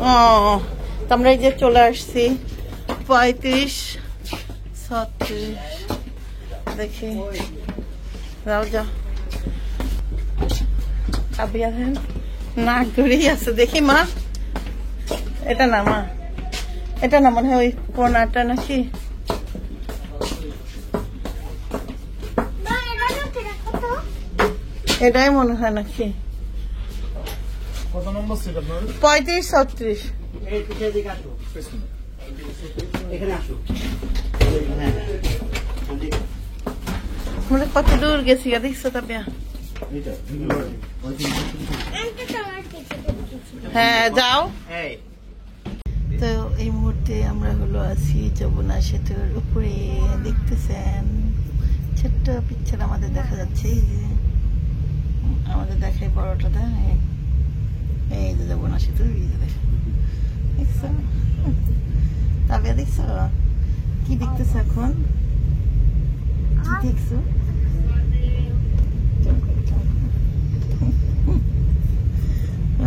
ও তো আমরা এই যে চলে আসছি 35, 36 দেখি যাও যাও আবিয়া না ঘুরেই আছে দেখি মা এটা না মা এটা না মনে হয় ওই কোনাটা নাকি এটাই মনে হয় নাকি কত নম্বর সিট আপনার 35, 36 এই পিছের দিকে আসো এখানে আসো মানে কত দূর গেছি দেখছো তাবিয়া হ্যাঁ যাও তো এই মুহূর্তে আমরা হলো আছি যমুনা সেতুর উপরে দেখতেছেন ছোট্ট পিকচার আমাদের দেখা যাচ্ছে এই যে আমাদের দেখায় বড়টা এই যে যমুনা সেতু এই যে দেখছো তাবিয়া দেখছো কি দেখতেছো এখন কি দেখছো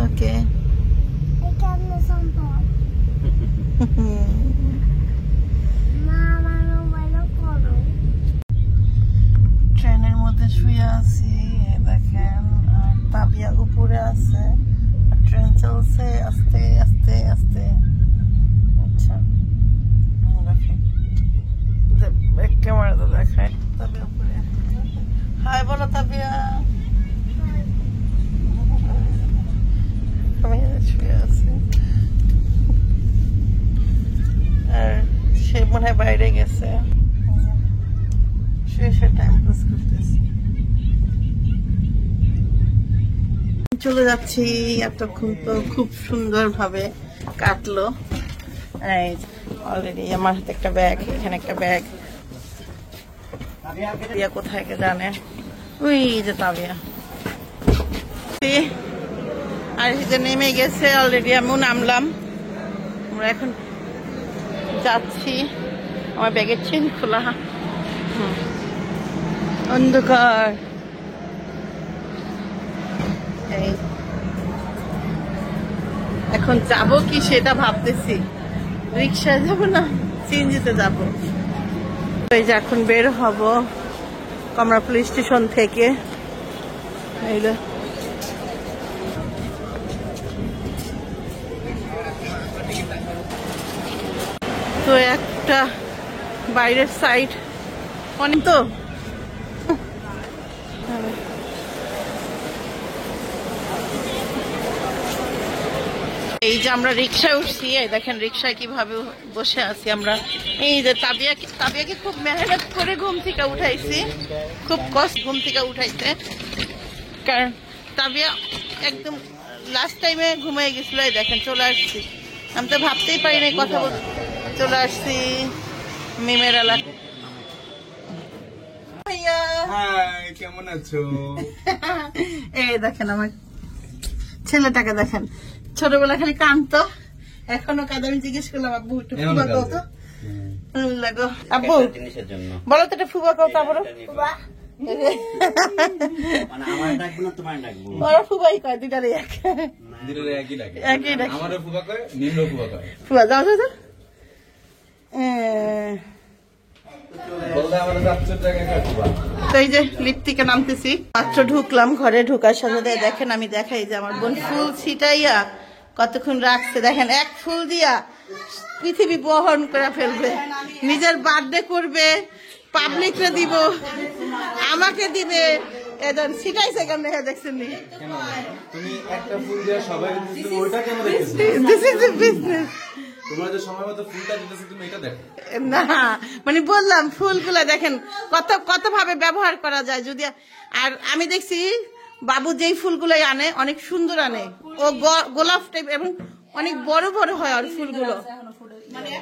ওকে ট্রেনের মধ্যে শুয়ে আছি দেখেন আর তাবিয়া উপরে আছে ট্রেন চলছে আস্তে আস্তে আস্তে আচ্ছা ক্যামেরা তো দেখায় তাবিয়া উপরে হাই বলো তাবিয়া আমি শুয়ে আছি আর সে মনে হয় বাইরে গেছে শুয়ে টাইম পাস করতেছি চলে যাচ্ছি এতক্ষণ তো খুব সুন্দর ভাবে কাটলো অলরেডি আমার হাতে একটা ব্যাগ এখানে একটা ব্যাগ তাবিয়া কোথায় কে জানে ওই যে তাবিয়া আর যে নেমে গেছে অলরেডি আমিও নামলাম আমরা এখন যাচ্ছি আমার ব্যাগের চেন খোলা অন্ধকার এখন যাব কি সেটা ভাবতেছি রিক্সায় যাব না সিএনজিতে যাব এই যে এখন বের হব কমলাপুর স্টেশন থেকে এই যে তো একটা বাইরের সাইড অনেক তো এই যে আমরা রিক্সায় উঠছি দেখেন রিক্সায় কিভাবে বসে আছি আমরা এই যে তাবিয়াকে খুব মেহনত করে ঘুম থেকে উঠাইছি খুব কষ্ট ঘুম থেকে উঠাইছে কারণ তাবিয়া একদম লাস্ট টাইমে ঘুমিয়ে গেছিল এই দেখেন চলে আসছি আমি তো ভাবতেই পারি না কথা বলতে চলে আসছি মিমের এলাকা কেমন আছো এই দেখেন আমার ছেলেটাকে দেখেন ছোটবেলা খালি কাঁদতো এখনো কাঁদে আমি জিজ্ঞেস করলাম আব্বু একটু ফুবা কত লাগো আব্বু বলো তো একটা ফুবা কত আবার ওরা ফুবাই কয় দুটারে একই ফুবা যাও যাও তো এই যে লিফট থেকে নামতেছি মাত্র ঢুকলাম ঘরে ঢুকার সাথে দেখেন আমি দেখাই যে আমার বোন ফুল ছিটাইয়া কতক্ষণ রাখছে দেখেন এক ফুল দিয়া পৃথিবী বহন করে ফেলবে নিজের বার্থডে করবে পাবলিকরে দিব আমাকে দিবে এজন ছিটাইছে কেমন দেখছেন না মানে বললাম ফুলগুলা দেখেন কত কত ভাবে ব্যবহার করা যায় যদি আর আমি দেখছি বাবু যেই ফুলগুলো আনে অনেক সুন্দর আনে ও গোলাপ টাইপ এবং অনেক বড় বড় হয় আর ফুলগুলো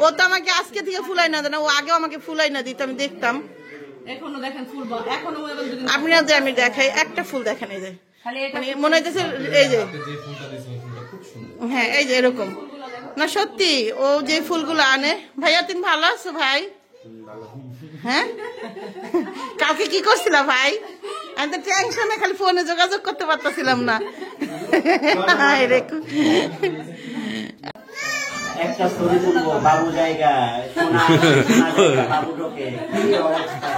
ও তো আমাকে আজকে থেকে ফুলাই না দেয় না ও আগেও আমাকে ফুলাই না দিত আমি দেখতাম এখনো দেখেন ফুল এখনো আপনি যে আমি দেখাই একটা ফুল দেখেন এই যে মানে মনে হইতেছে এই যে হ্যাঁ এই যে এরকম না সত্যি ও যে ফুলগুলো আনে ভাইয়া তুমি ভালো আছো ভাই হ্যাঁ কালকে কি করছিলা ভাই আমি তো টেনশনে খালি ফোনে যোগাযোগ করতে পারতেছিলাম না একটা ছবি তুলবো বাবু জায়গা সোনা সোনা জায়গা বাবু ঢোকে কি অবস্থা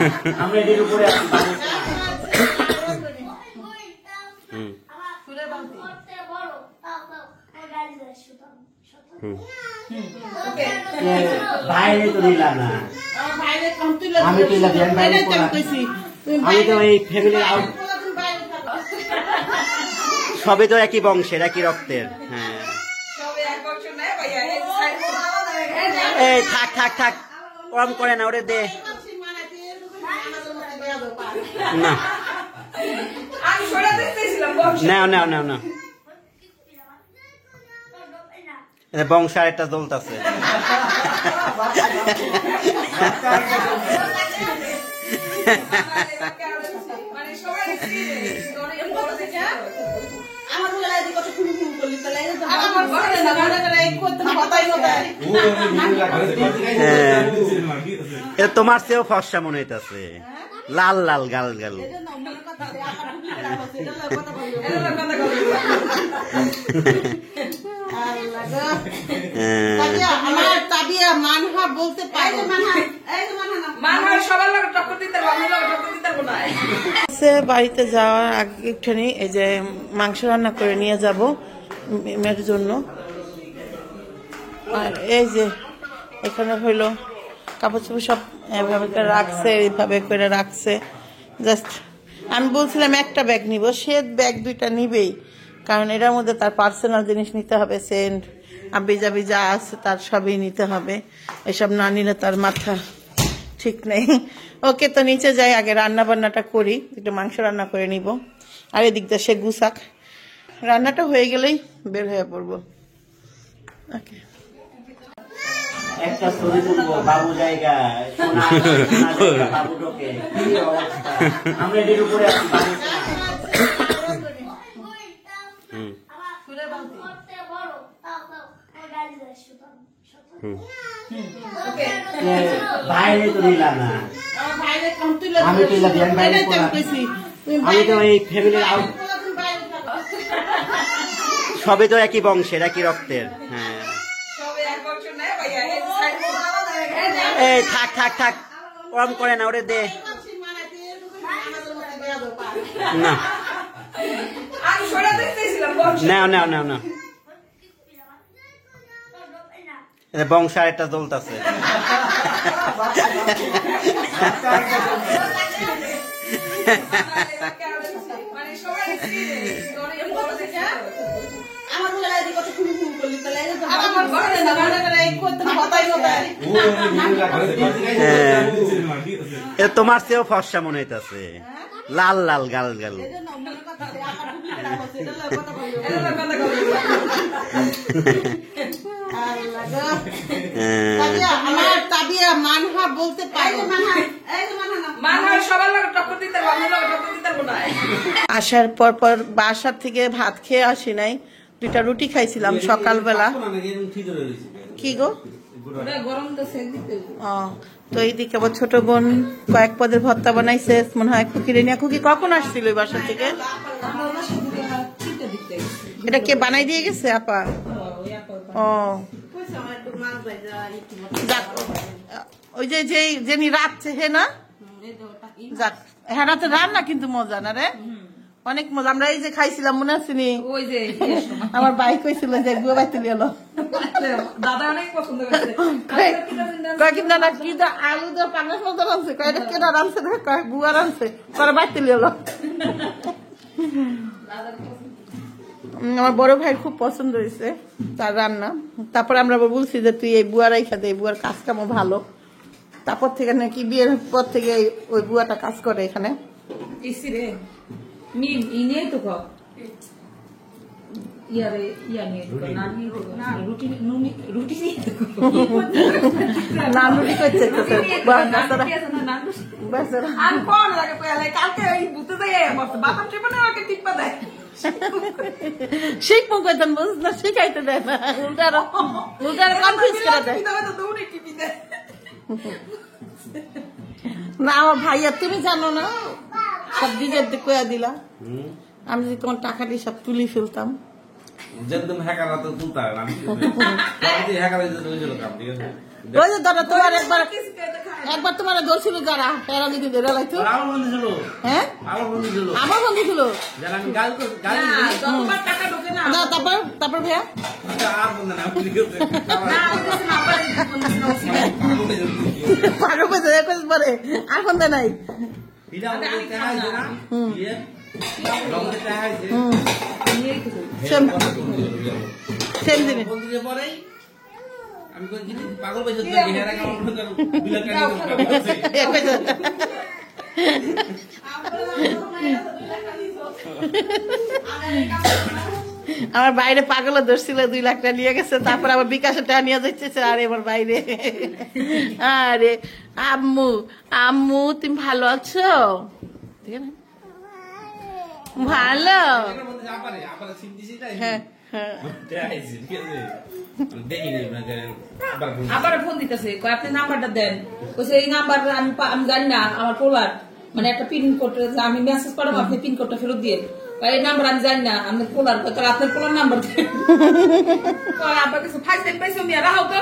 আমরা এদের উপরে আছি বাবু সোনা। বাইরে তো নিলাম না আমি তো বাইরে আমি তো এই ফ্যামিলির আউট সবে তো একই বংশের একই রক্তের। হ্যাঁ এই থাক থাক থাক ওরম করে না ওরে দে না নাও নাও নাও না বংশ আর একটা দলতাছে তোমার চেয়েও ফর্সা মনে হইতাছে লাল লাল গাল গাল বলতে পারে বাড়িতে যাওয়ার আগেখানে এই যে মাংস রান্না করে নিয়ে যাব মেয়ের জন্য। আর এই যে এখানে হইলো কাপড় চোপড় সব এভাবে রাখছে এইভাবে করে রাখছে। জাস্ট আমি বলছিলাম একটা ব্যাগ নিব, সে ব্যাগ দুইটা নিবেই, কারণ এটার মধ্যে তার পার্সোনাল জিনিস নিতে হবে, সেন্ট আবি জাবি যা আছে তার সবই নিতে হবে। এসব না নিলে তার মাথা ঠিক নেই। ওকে তো নিচে যাই, আগে রান্না বান্নাটা করি, একটু মাংস রান্না করে নিব। আর এদিক দিয়ে সে গুছাক, রান্নাটা হয়ে গেলেই বের হয়ে পড়বো। ওকে একটা ছবি তুলবো বাবু জায়গা সোনা সোনা জায়গা বাবু ঢোকে কি অবস্থা আমরা এদের উপরে আছি বাবু সোনা। বাইরে তো নিলাম না আমি তো বাইরে আমি তো এই ফ্যামিলির আউট সবে তো একই বংশের একই রক্তের। হ্যাঁ এই থাক থাক থাক ওরম করে না ওরে দে না নাও নাও নাও না বংশ আর একটা দলতাছে তোমার চেয়েও ফর্সা মনে হইতাছে লাল লাল গাল গাল বলতে পারে আসার পর পর বাসার থেকে ভাত খেয়ে আসি নাই, দুইটা রুটি খাইছিলাম সকালবেলা। কি গো তো এইদিকে আবার ছোট বোন কয়েক পদের ভর্তা বানাইছে মনে হয় খুকি রেনিয়া। খুকি কখন আসছিল ওই বাসা থেকে? এটা কে বানাই দিয়ে গেছে আপা? ও ওই যে যিনি রাখছে হে না, যাক হ্যাঁ রাতে রান্না কিন্তু মজা না রে, অনেক মজা। আমরা এই যে খাইছিলাম মনে আছে নি, আমার বাইক হয়েছিল যে গুয়া বাইতে গেল দাদা অনেক পছন্দ করেছে। কয়েকদিন দাদা কি আলু দিয়ে পাঙ্গাস মতো রানছে, কয়েকটা কেনা রানছে কয়েক বুয়া রানছে পরে বাইতে গেল। আমার বড় ভাইয়ের খুব পছন্দ হয়েছে তার রান্না। তারপরে আমরা বলছি যে তুই এই বুয়ারাই খাতে, এই বুয়ার কাজ কামও ভালো। তারপর থেকে নাকি বিয়ের পর থেকে ওই বুয়াটা কাজ করে এখানে। নান রুটি করছে শিখবো কইতেন বুঝ না, শিখাইতে দেয় না, উল্টার কনফিউজ করে দেয় না। আমার ভাইয়া তুমি জানো না সব দিকে কয়া দিলা, আমি যদি তোমার টাকা দিয়ে সব তুলি ফেলতাম। যেমন হ্যাকাররা তো তুলতে পারে না, আমি হ্যাকার কাম, ঠিক আছে। ওই যে ধরো তোমার একবার তোমার ধরছিল যারা এরা যদি ধরে লাইতো, আমার বন্ধু ছিল, হ্যাঁ আমার বন্ধু ছিল, আমার বন্ধু ছিল। যারা আমি গাল তারপর ভাইয়া আর বন্ধু না, ঠিক আছে। পারো পেতে পরে আর ফোন নাই। এটা আমাদের টাকা আছে না, ইয়ে আমাদের টাকা আছে, সেম জিনিস। বন্ধুকে পরেই আমি কোন জিনিস পাগল পাইছো তো হেরা কাম করতে বিলা আমার বাইরে পাগল ধরছিল 2 লাখ টাকা নিয়ে গেছে, তারপর আবার বিকাশের টাকা নিয়ে যাচ্ছে। আরে আমার বাইরে, আরে আম্মু আম্মু তুমি ভালো আছো? ভালো, হ্যাঁ হ্যাঁ। আবার ফোন দিতেছে, আপনি নাম্বারটা দেন। কইছে এই নাম্বার আমি জানি না, আমার পোলার মানে একটা পিন কোড, আমি মেসেজ পাঠাবো, আপনি পিন কোডটা ফেরত দিয়ে। এই নাম্বার আমি জানি না, আমি পোলার, তাহলে আপনার পোলার নাম্বার দেন। আব্বার কিছু ফাইস পাইছো মিয়া, রাহো তো।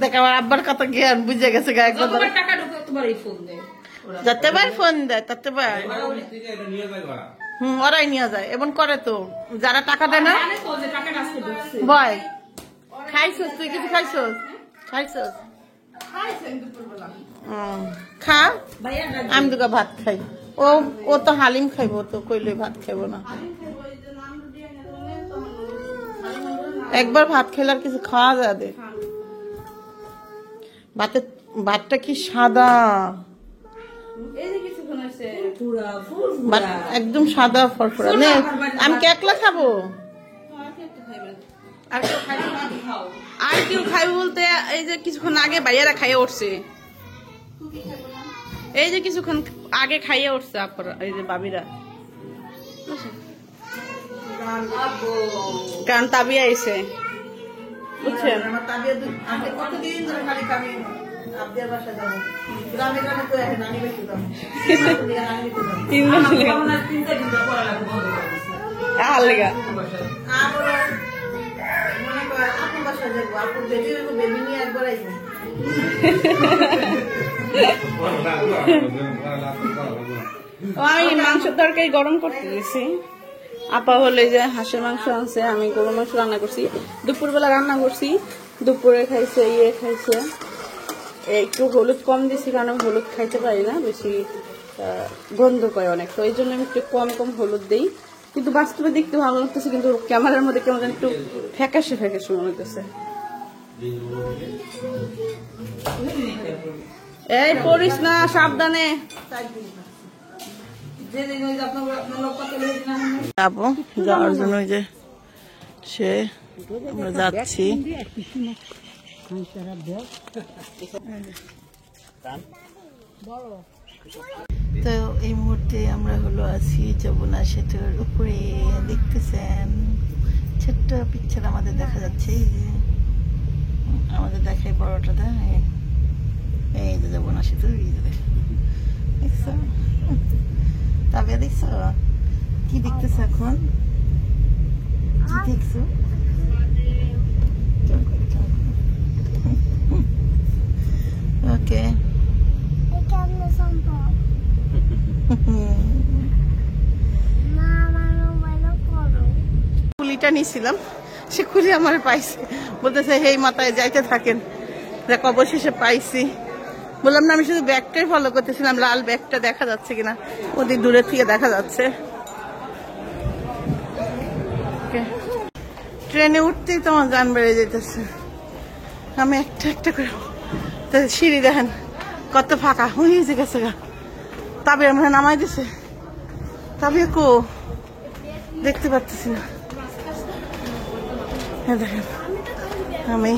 দেখ আমার আব্বার কত জ্ঞান, বুঝে গেছে গা একবার। তোমার টাকা ঢুকে তোমার এই ফোন দেয়, যতবার ফোন দেয় ততবার ওরাই নিয়ে যায় এবং করে তো যারা টাকা দেয় না। ভয় খাইছস তুই, কিছু খাইছস? খাইছস খা, আমি দুগা ভাত খাই। ও তো হালিম খাইব, তো কইলে ভাত খাইব না। একবার ভাত খেলে আর কিছু খাওয়া যায় দে। ভাতটা কি সাদা, একদম সাদা ফরফরা। নে আমি কি একলা খাবো? আর কেউ খাইবে বলতে এই যে কিছুক্ষণ আগে ভাইয়ারা খাইয়ে উঠছে, এই যে কিছুক্ষণ আগে খাইয়ে উঠছে আপনারা, এই যে বাবিরা, কারণ তাবিয়া আইছে, বুঝছেন? কতদিন ধরে খালি খাবি আপনার বাসা যাবো, গ্রামে গ্রামে তো এখন নানি বেশি যাবো। আপুর বাসা যাবো, আপুর বেবি বেবি নিয়ে একবার আইবো। আমি মাংস তরকারি গরম করতে দিয়েছি। আপা হলে যে হাঁসের মাংস আনছে, আমি গরুর মাংস রান্না করছি, দুপুরবেলা রান্না করছি, দুপুরে খাইছে, খাইছে। একটু হলুদ কম দিছি, কারণ আমি হলুদ খাইতে পারি না, বেশি গন্ধ পায় অনেক, তো এই জন্য আমি একটু কম কম হলুদ দিই। কিন্তু বাস্তবে দেখতে ভালো লাগতেছে, কিন্তু ক্যামেরার মধ্যে কেমন একটু ফ্যাকাশে ফ্যাকাশে মনে হতেছে। এই পড়িস না, সাবধানে যাবো। যাওয়ার জন্য ওই যে সে আমরা যাচ্ছি। তো এই মুহূর্তে আমরা হলো আছি যমুনা সেতুর উপরে, দেখতেছেন ছোট্ট পিকচার আমাদের দেখা যাচ্ছে। এই যে আমাদের দেখাই বড়টা, এই যে যমুনা সেতু, এই যে দেখছো? তবে দেখছো কি দেখতেছো এখন? কি দেখছো? ওকে, কুলিটা নিয়েছিলাম, সে কুলি আমার পাইছে, বলতেছে হেই মাথায় যাইতে থাকেন। দেখ অবশেষে পাইছি। বললাম না আমি শুধু ব্যাগটাই ফলো করতেছিলাম, লাল ব্যাগটা দেখা যাচ্ছে কিনা, ওদিক দূরের থেকে দেখা যাচ্ছে। ট্রেনে উঠতেই তোমার জান বেড়ে যেতেছে। আমি একটা একটা করে সিঁড়ি দেখেন কত ফাঁকা হয়ে গেছে গা। তবে আমরা নামাই দিছে, তবে কো দেখতে পাচ্ছি না। দেখেন আমি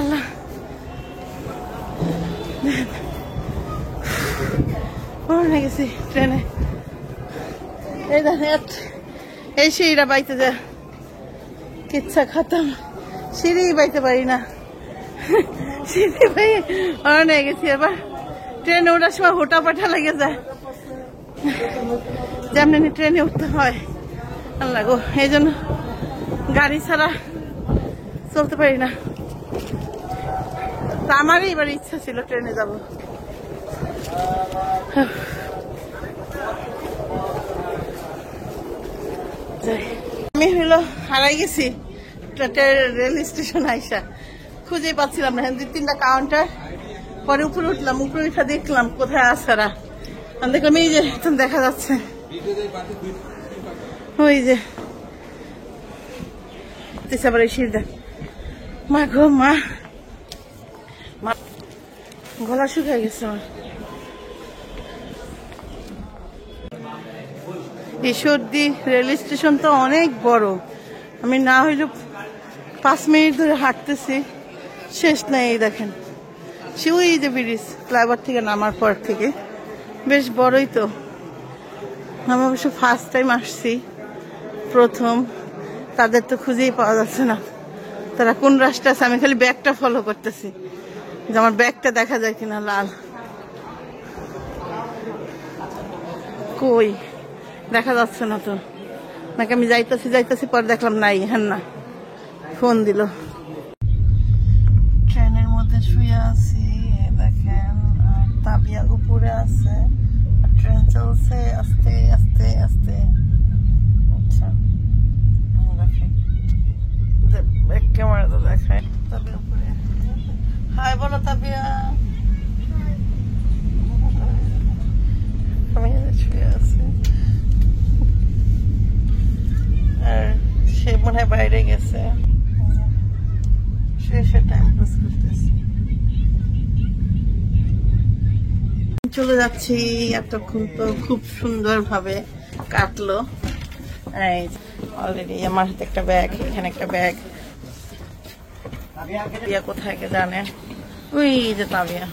আল্লাহ মরে গেছি ট্রেনে। এই দেখেন এই সিঁড়িটা বাইতে যা কিচ্ছা খাতাম, সিঁড়ি বাইতে পারি না, সিঁড়ি বাই অনেক গেছি। এবার ট্রেনে ওঠার সময় হোটা পাঠা লেগে যায়, যেমনি ট্রেনে উঠতে হয় আল্লাহ গো, এই জন্য গাড়ি ছাড়া চলতে পারি না। তা আমারই এবার ইচ্ছা ছিল ট্রেনে যাব। আমি হলো হারাই গেছি রেল স্টেশন আইসা, খুঁজে পাচ্ছিলাম না। 2-3টা কাউন্টার পরে উপরে উঠলাম, উপরে উঠা দেখলাম কোথায় আসারা, দেখলাম এই যে দেখা যাচ্ছে ওই যে আবার এই সিঁড়ি। মা গো মা, গলা শুকিয়ে গেছে আমার। ঈশ্বরদী রেল স্টেশন তো অনেক বড়, আমি না হইলেও 5 মিনিট ধরে হাঁটতেছি, শেষ নাই। এই দেখেন সে ওই যে ব্রিজ, ফ্লাইওভার থেকে নামার পর থেকে বেশ বড়ই তো। আমি অবশ্য ফার্স্ট টাইম আসছি, প্রথম। তাদের তো খুঁজেই পাওয়া যাচ্ছে না তারা কোন রাস্তা আছে। আমি খালি ব্যাগটা ফলো করতেছি যে আমার ব্যাগটা দেখা যায় কিনা। লাল কই দেখা যাচ্ছে না তো, নাকি আমি যাইতেছি পরে দেখলাম নাই। হ্যাঁ না, ফোন দিল। ট্রেনের মধ্যে শুয়ে আছি দেখেন, আর তাবিয়া উপরে আছে, ট্রেন চলছে আস্তে আস্তে আস্তে। আচ্ছা ক্যামেরা তো দেখায়। তাবিয়া উপরে, হাই বলো তাবিয়া। আমি শুয়ে আছি আর সে মনে হয় বাইরে গেছে, সে টাইম পাস করতেছে। চলে যাচ্ছি, এতক্ষণ তো খুব সুন্দর ভাবে কাটলো। অলরেডি আমার হাতে একটা ব্যাগ, এখানে একটা ব্যাগ। কোথায় কে জানে, ওই যে তাবিয়া।